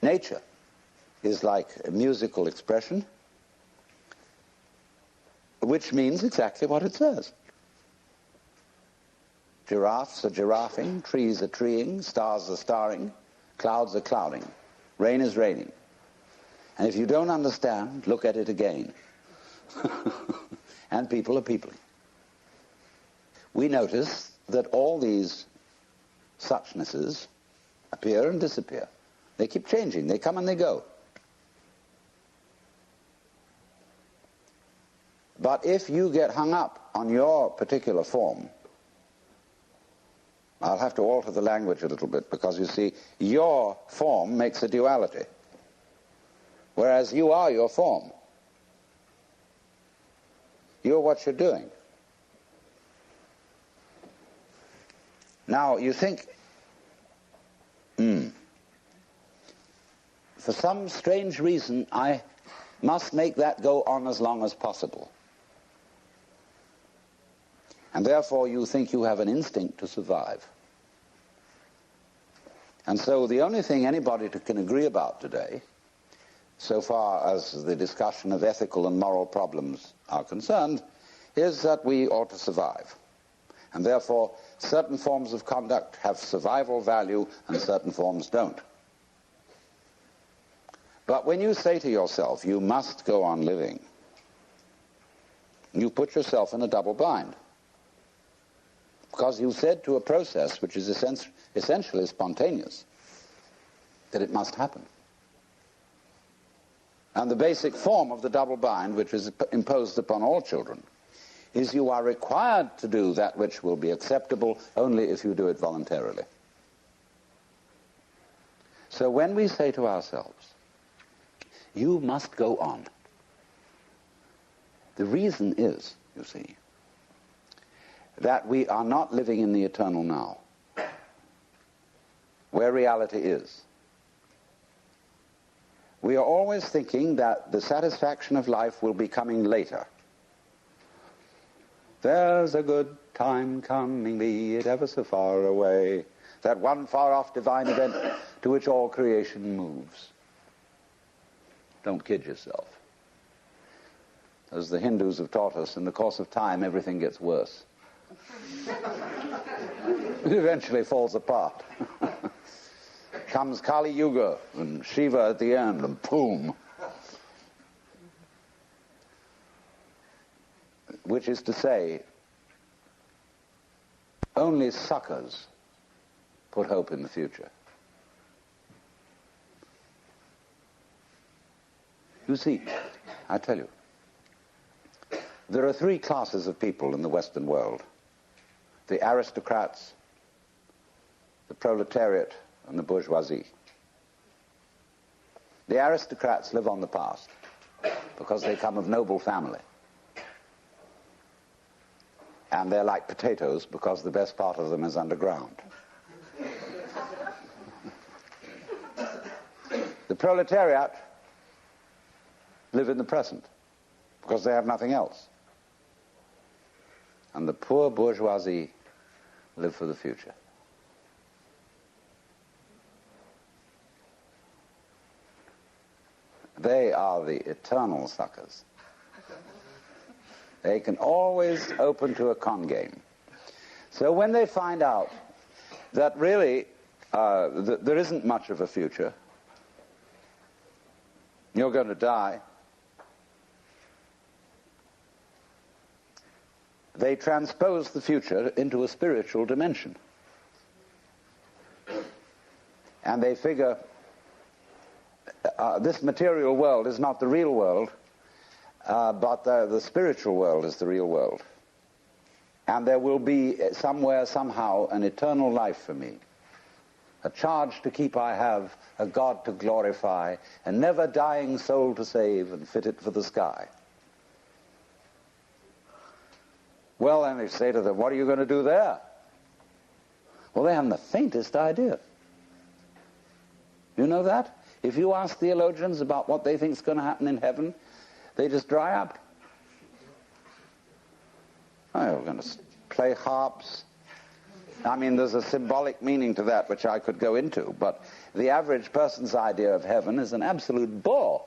Nature is like a musical expression, which means exactly what it says. Giraffes are giraffing, trees are treeing, stars are starring, clouds are clouding, rain is raining. And if you don't understand, look at it again. And people are peopling. We notice that all these suchnesses appear and disappear. They keep changing. They come and they go. But if you get hung up on your particular form, I'll have to alter the language a little bit, because you see, your form makes a duality, whereas you are your form. You're what you're doing. Now, you think, for some strange reason, I must make that go on as long as possible. And therefore you think you have an instinct to survive. And so the only thing anybody can agree about today, so far as the discussion of ethical and moral problems are concerned, is that we ought to survive. And therefore certain forms of conduct have survival value and certain forms don't. But when you say to yourself, you must go on living, you put yourself in a double bind. Because you said to a process which is essentially spontaneous that it must happen. And the basic form of the double bind, which is imposed upon all children, is you are required to do that which will be acceptable only if you do it voluntarily. So when we say to ourselves, you must go on, the reason is, you see, that we are not living in the eternal now, where reality is. We are always thinking that the satisfaction of life will be coming later. There's a good time coming, be it ever so far away, that one far-off divine event to which all creation moves. Don't kid yourself. As the Hindus have taught us, in the course of time, everything gets worse. It eventually falls apart. Comes Kali Yuga and Shiva at the end, and boom. Which is to say, only suckers put hope in the future. You see, I tell you, there are three classes of people in the Western world: the aristocrats, the proletariat, and the bourgeoisie. The aristocrats live on the past because they come of noble family. And they're like potatoes because the best part of them is underground. The proletariat live in the present because they have nothing else. And the poor bourgeoisie live for the future. They are the eternal suckers. They can always open to a con game. So when they find out that really there isn't much of a future, you're going to die, they transpose the future into a spiritual dimension. And they figure this material world is not the real world, but the spiritual world is the real world. And there will be somewhere, somehow, an eternal life for me. A charge to keep I have, a God to glorify, a never-dying soul to save and fit it for the sky. Well, then they say to them, what are you going to do there? Well, they haven't the faintest idea. You know that? If you ask theologians about what they think is going to happen in heaven, they just dry up. Oh, we're going to play harps. I mean, there's a symbolic meaning to that which I could go into, but the average person's idea of heaven is an absolute bore.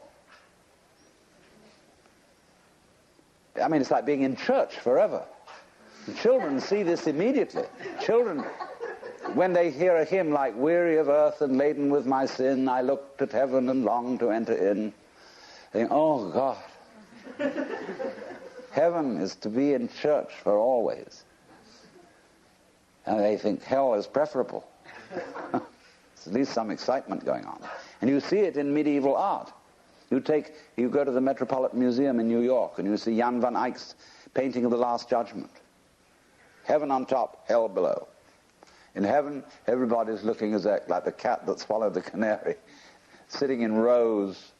I mean, it's like being in church forever. And children see this immediately. Children, when they hear a hymn like, weary of earth and laden with my sin, I looked at heaven and longed to enter in, they think, oh God, heaven is to be in church for always. And they think hell is preferable. There's at least some excitement going on. And you see it in medieval art. You go to the Metropolitan Museum in New York and you see Jan van Eyck's painting of the Last Judgment. Heaven on top, hell below. In heaven, everybody's looking like the cat that swallowed the canary, sitting in rows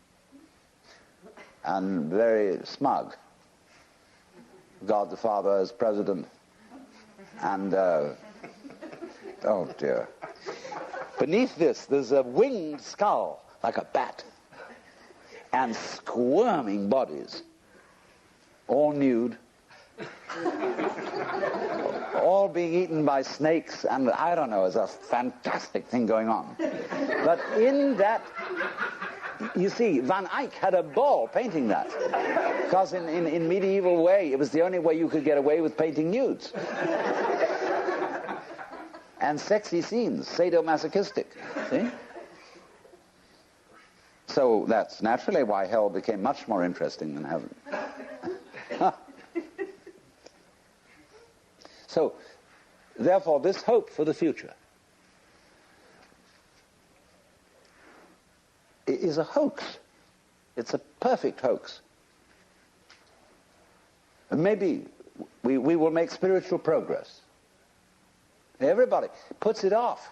and very smug. God the Father as president. And, oh dear. Beneath this, there's a winged skull, like a bat. And squirming bodies, all nude, all being eaten by snakes, and I don't know, there's a fantastic thing going on. But in that, you see, Van Eyck had a ball painting that, because in medieval way, it was the only way you could get away with painting nudes. And sexy scenes, sadomasochistic, see? So that's naturally why hell became much more interesting than heaven. So, therefore, this hope for the future is a hoax. It's a perfect hoax. And maybe we will make spiritual progress. Everybody puts it off.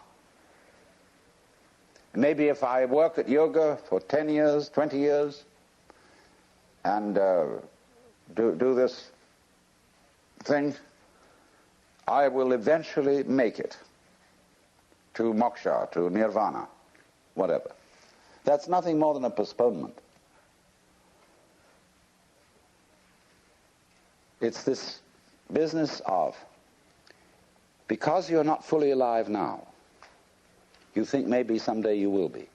Maybe if I work at yoga for 10 years, 20 years, and do this thing, I will eventually make it to moksha, to nirvana, whatever. That's nothing more than a postponement. It's this business of, because you're not fully alive now, you think maybe someday you will be.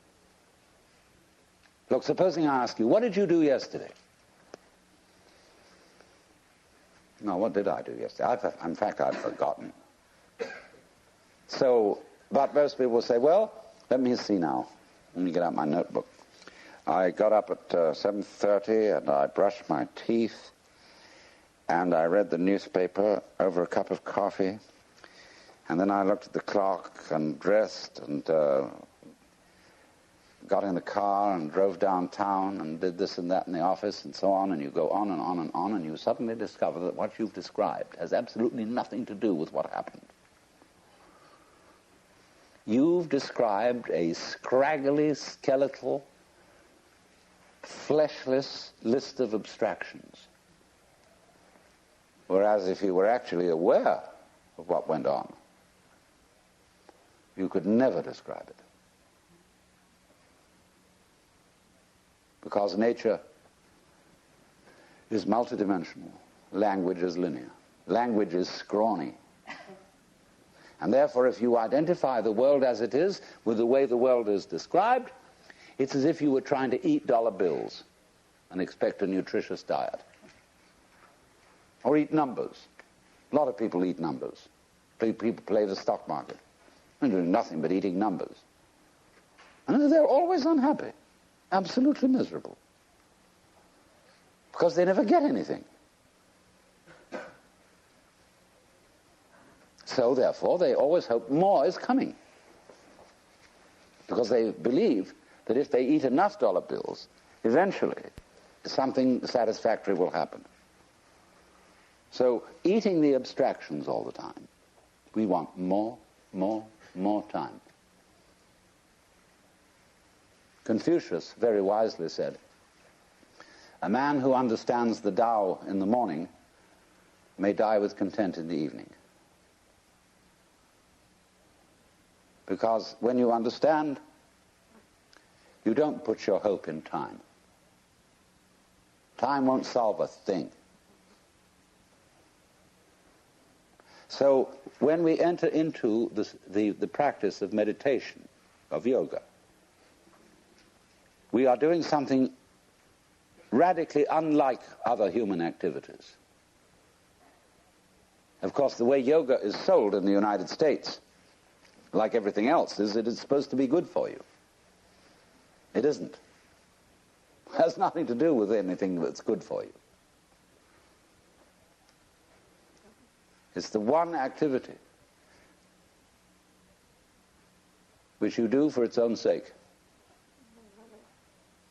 Look, supposing I ask you, what did you do yesterday? No, what did I do yesterday? In fact, I've forgotten. So, but most people will say, well, let me see now. Let me get out my notebook. I got up at 7:30 and I brushed my teeth and I read the newspaper over a cup of coffee. And then I looked at the clock and dressed and got in the car and drove downtown and did this and that in the office and so on, and you go on and on and on, and you suddenly discover that what you've described has absolutely nothing to do with what happened. You've described a scraggly, skeletal, fleshless list of abstractions. Whereas if you were actually aware of what went on, you could never describe it. Because nature is multidimensional. Language is linear. Language is scrawny. And therefore, if you identify the world as it is with the way the world is described, it's as if you were trying to eat dollar bills and expect a nutritious diet. Or eat numbers. A lot of people eat numbers. People play the stock market. They're doing nothing but eating numbers. And they're always unhappy. Absolutely miserable. Because they never get anything. So therefore, they always hope more is coming. Because they believe that if they eat enough dollar bills, eventually something satisfactory will happen. So eating the abstractions all the time, we want more time. Confucius very wisely said, a man who understands the Tao in the morning may die with content in the evening. Because when you understand, you don't put your hope in time. Time won't solve a thing. So when we enter into the practice of meditation, of yoga, we are doing something radically unlike other human activities. Of course, the way yoga is sold in the United States, like everything else, is that it's supposed to be good for you. It isn't. It has nothing to do with anything that's good for you. It's the one activity which you do for its own sake,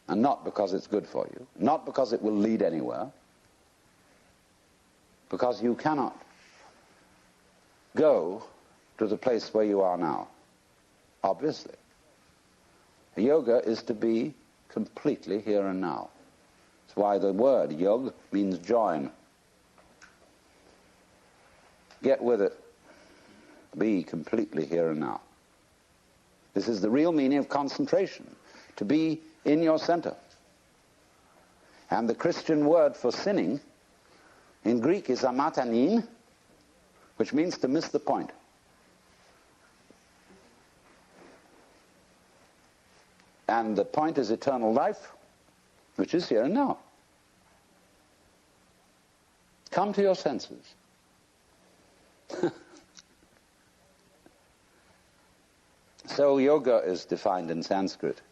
and not because it's good for you, not because it will lead anywhere, because you cannot go to the place where you are now, obviously. Yoga is to be completely here and now. That's why the word yog means join. Get with it. Be completely here and now. This is the real meaning of concentration, to be in your center. And the Christian word for sinning in Greek is amatanin, which means to miss the point. And the point is eternal life, which is here and now. Come to your senses. So yoga is defined in Sanskrit,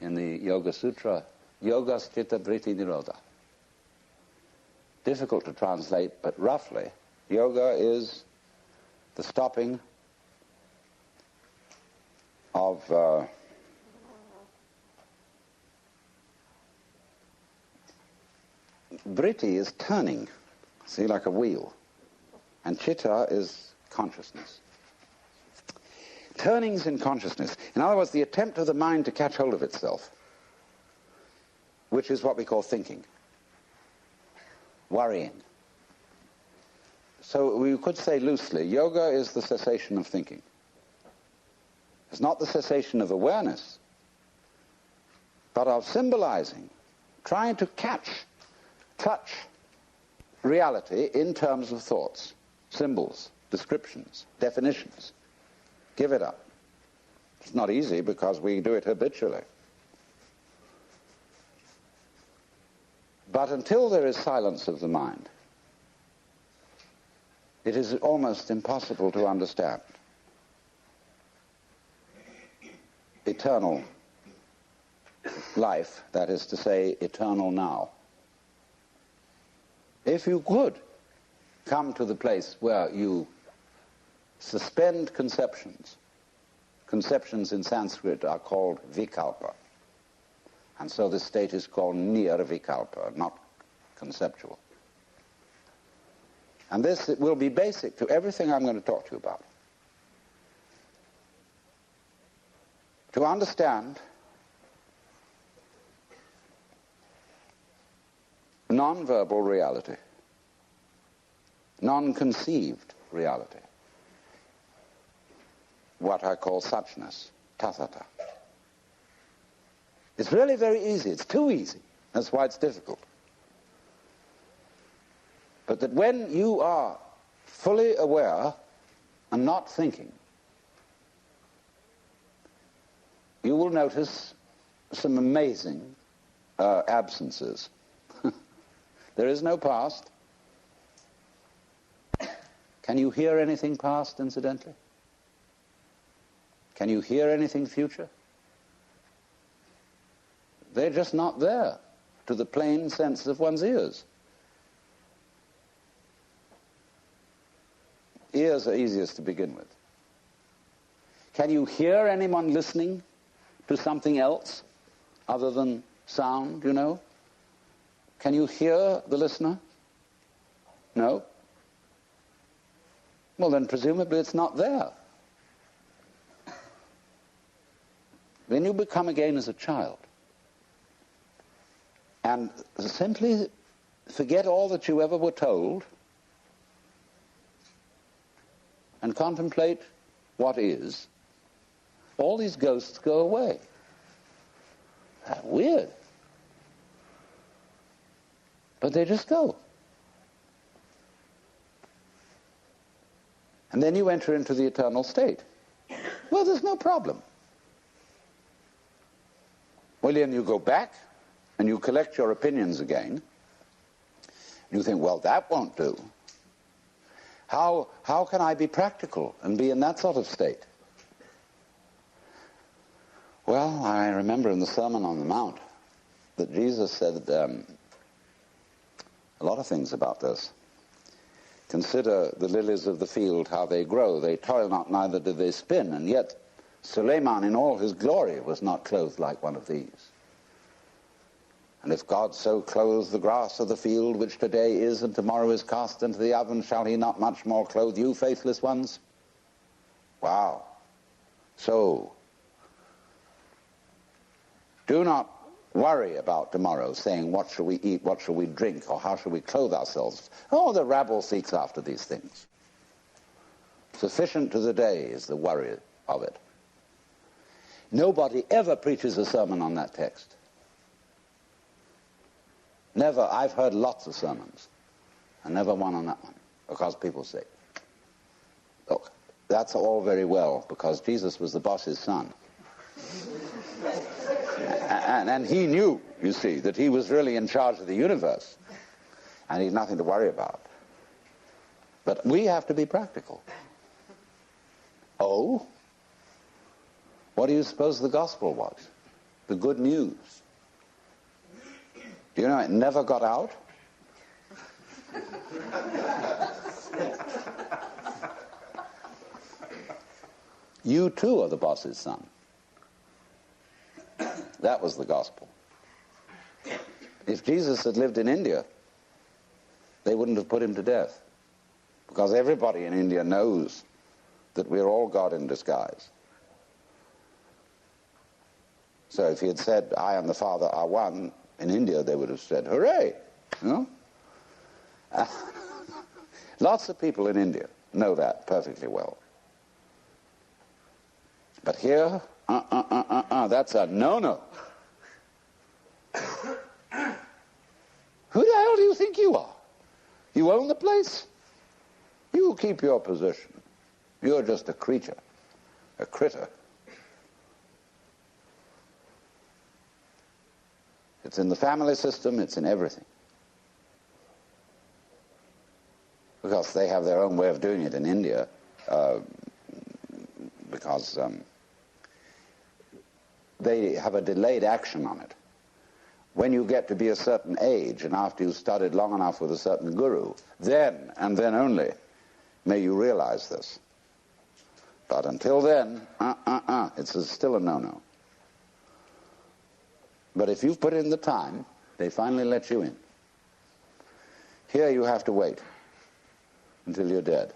in the Yoga Sutra, Yoga Sthita Vritti Nirodha. Difficult to translate, but roughly, yoga is the stopping of vritti is turning, see, like a wheel, and chitta is consciousness. Turnings in consciousness. In other words, the attempt of the mind to catch hold of itself, which is what we call thinking, worrying. So we could say loosely, yoga is the cessation of thinking. It's not the cessation of awareness, but of symbolizing, trying to touch reality in terms of thoughts, symbols, descriptions, definitions. Give it up. It's not easy because we do it habitually. But until there is silence of the mind, it is almost impossible to understand eternal life, that is to say, eternal now. If you could come to the place where you suspend conceptions. Conceptions in Sanskrit are called vikalpa. And so this state is called nirvikalpa, not conceptual. And this will be basic to everything I'm going to talk to you about. To understand non-verbal reality, non-conceived reality, what I call suchness, tathata. It's really very easy. It's too easy. That's why it's difficult. But that when you are fully aware and not thinking, you will notice some amazing absences. There is no past. Can you hear anything past, incidentally? Can you hear anything future? They're just not there to the plain sense of one's ears. Ears are easiest to begin with. Can you hear anyone listening to something else other than sound, you know? Can you hear the listener? No? Well, then presumably it's not there. Then you become again as a child. And simply forget all that you ever were told and contemplate what is. All these ghosts go away. That's weird. But they just go. And then you enter into the eternal state. Well, there's no problem. Well, then you go back and you collect your opinions again. You think, well, that won't do. How can I be practical and be in that sort of state? Well, I remember in the Sermon on the Mount that Jesus said a lot of things about this. Consider the lilies of the field, how they grow. They toil not, neither do they spin. And yet Suleiman in all his glory was not clothed like one of these. And if God so clothes the grass of the field, which today is and tomorrow is cast into the oven, shall he not much more clothe you, faithless ones? Wow. So, do not worry about tomorrow, saying, what shall we eat, what shall we drink, or how shall we clothe ourselves? Oh, the rabble seeks after these things. Sufficient to the day is the worry of it. Nobody ever preaches a sermon on that text. Never. I've heard lots of sermons, and never one on that one, because people say, look, that's all very well, because Jesus was the boss's son. And he knew, you see, that he was really in charge of the universe, and he'd nothing to worry about. But we have to be practical. Oh? What do you suppose the gospel was? The good news. Do you know it never got out? You too are the boss's son. That was the gospel. If Jesus had lived in India, they wouldn't have put him to death, because everybody in India knows that we're all God in disguise. So if he had said, I and the Father are one, in India they would have said, hooray! You know? Lots of people in India know that perfectly well. But here, that's a no-no. Who the hell do you think you are? You own the place? You keep your position. You're just a creature, a critter. It's in the family system, it's in everything. Because they have their own way of doing it in India, because they have a delayed action on it. When you get to be a certain age, and after you've studied long enough with a certain guru, then, and then only, may you realize this. But until then, it's still a no-no. But if you've put in the time, they finally let you in. Here you have to wait until you're dead.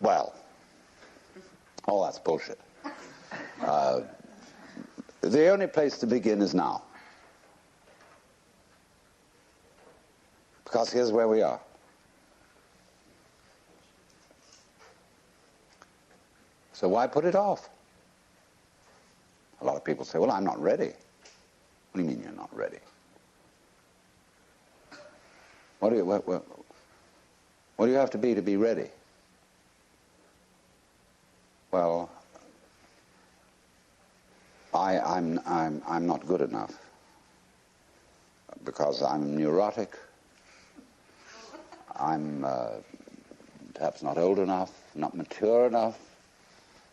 Well, all that's bullshit. The only place to begin is now. Because here's where we are. So why put it off? A lot of people say, well, I'm not ready. What do you mean you're not ready? What do you have to be ready? Well, I'm not good enough, because I'm neurotic. I'm perhaps not old enough, not mature enough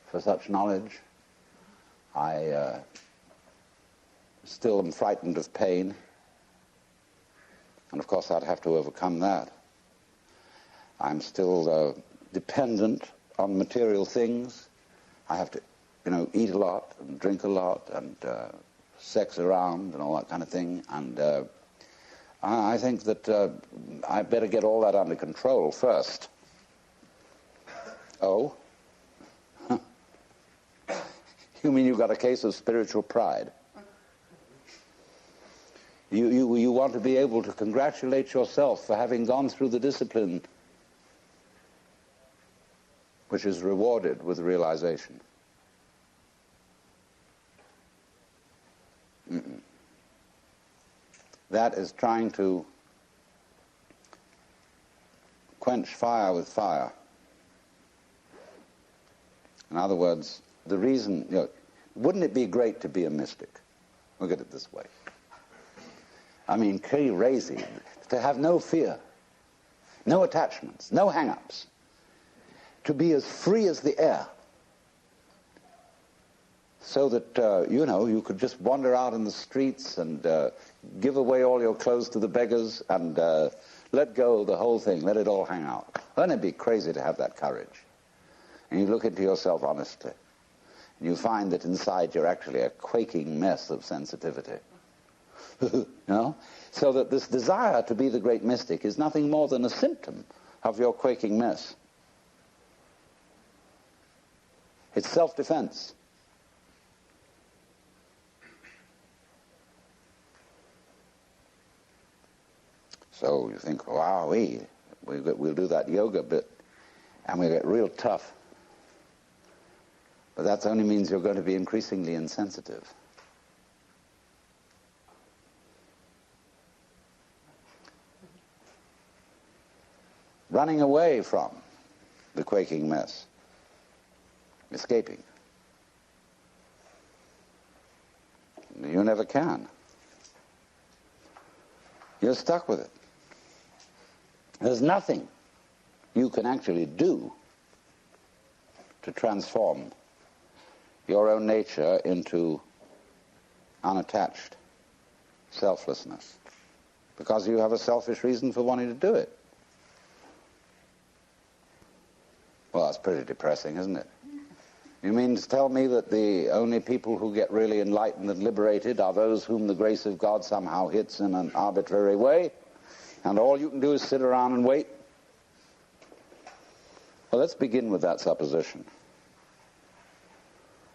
for such knowledge. I still am frightened of pain, and of course I'd have to overcome that. I'm still dependent on material things. I have to, eat a lot and drink a lot and sex around and all that kind of thing. And I think that I better get all that under control first. Oh? You mean you've got a case of spiritual pride? You want to be able to congratulate yourself for having gone through the discipline which is rewarded with realization. That is trying to quench fire with fire. In other words, the reason, wouldn't it be great to be a mystic? Look at it this way. I mean, crazy, to have no fear, no attachments, no hang-ups, to be as free as the air, so that, you could just wander out in the streets and give away all your clothes to the beggars and let go of the whole thing, let it all hang out. Wouldn't it be crazy to have that courage? And you look into yourself honestly, and you find that inside you're actually a quaking mess of sensitivity. So that this desire to be the great mystic is nothing more than a symptom of your quaking mess. It's self-defense. So you think, wow, we'll do that yoga bit, and we'll get real tough. But that only means you're going to be increasingly insensitive. Running away from the quaking mess, escaping. You never can. You're stuck with it. There's nothing you can actually do to transform your own nature into unattached selflessness, because you have a selfish reason for wanting to do it. Well, that's pretty depressing, isn't it? You mean to tell me that the only people who get really enlightened and liberated are those whom the grace of God somehow hits in an arbitrary way, and all you can do is sit around and wait? Well, let's begin with that supposition.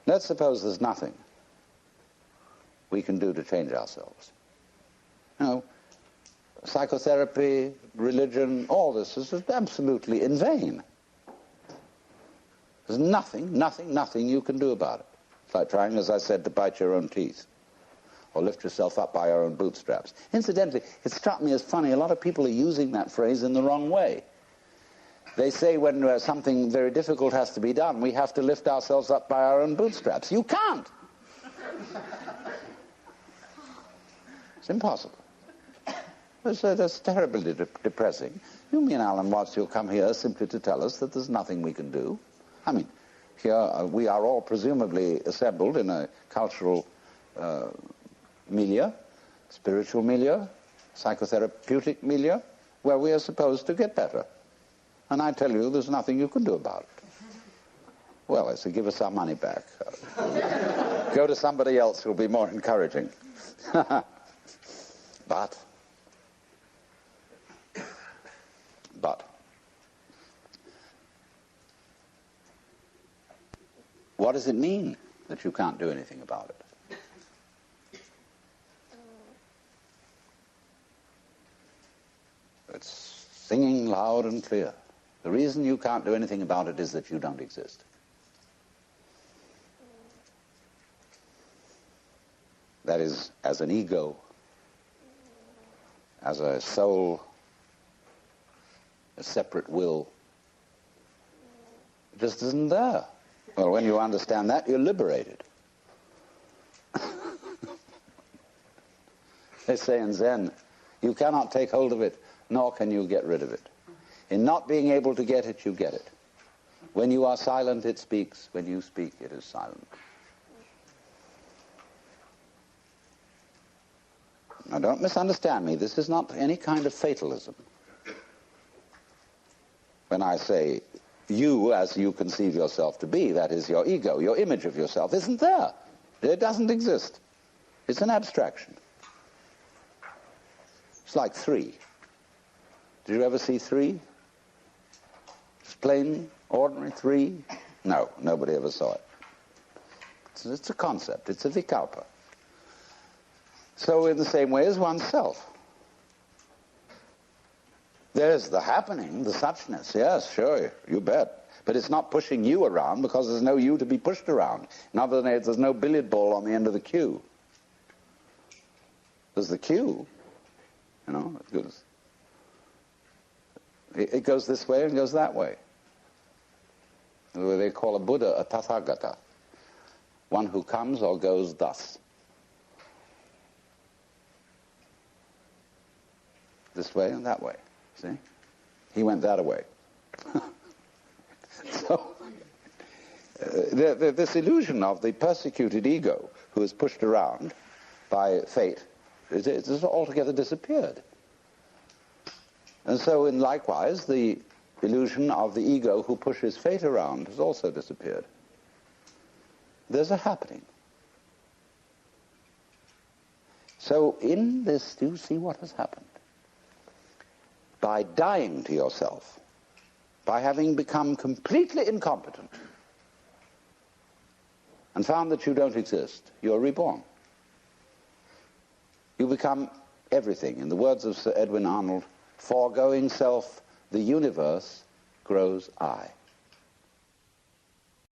Let's suppose there's nothing we can do to change ourselves. Psychotherapy, religion, all this is absolutely in vain. There's nothing you can do about it. It's like trying, as I said, to bite your own teeth or lift yourself up by your own bootstraps. Incidentally, it struck me as funny, a lot of people are using that phrase in the wrong way. They say when something very difficult has to be done, we have to lift ourselves up by our own bootstraps. You can't. It's impossible. That's terribly depressing. You mean, Alan Watts, you'll come here simply to tell us that there's nothing we can do? I mean, here we are all presumably assembled in a cultural milieu, spiritual milieu, psychotherapeutic milieu, where we are supposed to get better. And I tell you, there's nothing you can do about it. Well, I say, give us our money back. Go to somebody else who'll be more encouraging. But, what does it mean that you can't do anything about it? It's singing loud and clear. The reason you can't do anything about it is that you don't exist. That is, as an ego, as a soul, a separate will, it just isn't there. Well, when you understand that, you're liberated. They say in Zen, you cannot take hold of it, nor can you get rid of it. In not being able to get it, you get it. When you are silent, it speaks. When you speak, it is silent. Now, don't misunderstand me. This is not any kind of fatalism. When I say you, as you conceive yourself to be, that is your ego, your image of yourself, isn't there. It doesn't exist. It's an abstraction. It's like 3. Did you ever see 3? Just plain, ordinary 3? No, nobody ever saw it. It's a concept. It's a vikalpa. So in the same way as oneself. There's the happening, the suchness. Yes, sure, you bet. But it's not pushing you around because there's no you to be pushed around. In other words, there's no billiard ball on the end of the cue. There's the cue. It goes this way and goes that way. They call a Buddha a Tathagata, one who comes or goes thus. This way and that way, see? He went that way. So, this illusion of the persecuted ego who is pushed around by fate is altogether disappeared. And so, likewise, the illusion of the ego who pushes fate around has also disappeared. There's a happening. So in this, do you see what has happened? By dying to yourself, by having become completely incompetent and found that you don't exist, you're reborn. You become everything. In the words of Sir Edwin Arnold, foregoing self, the universe grows I.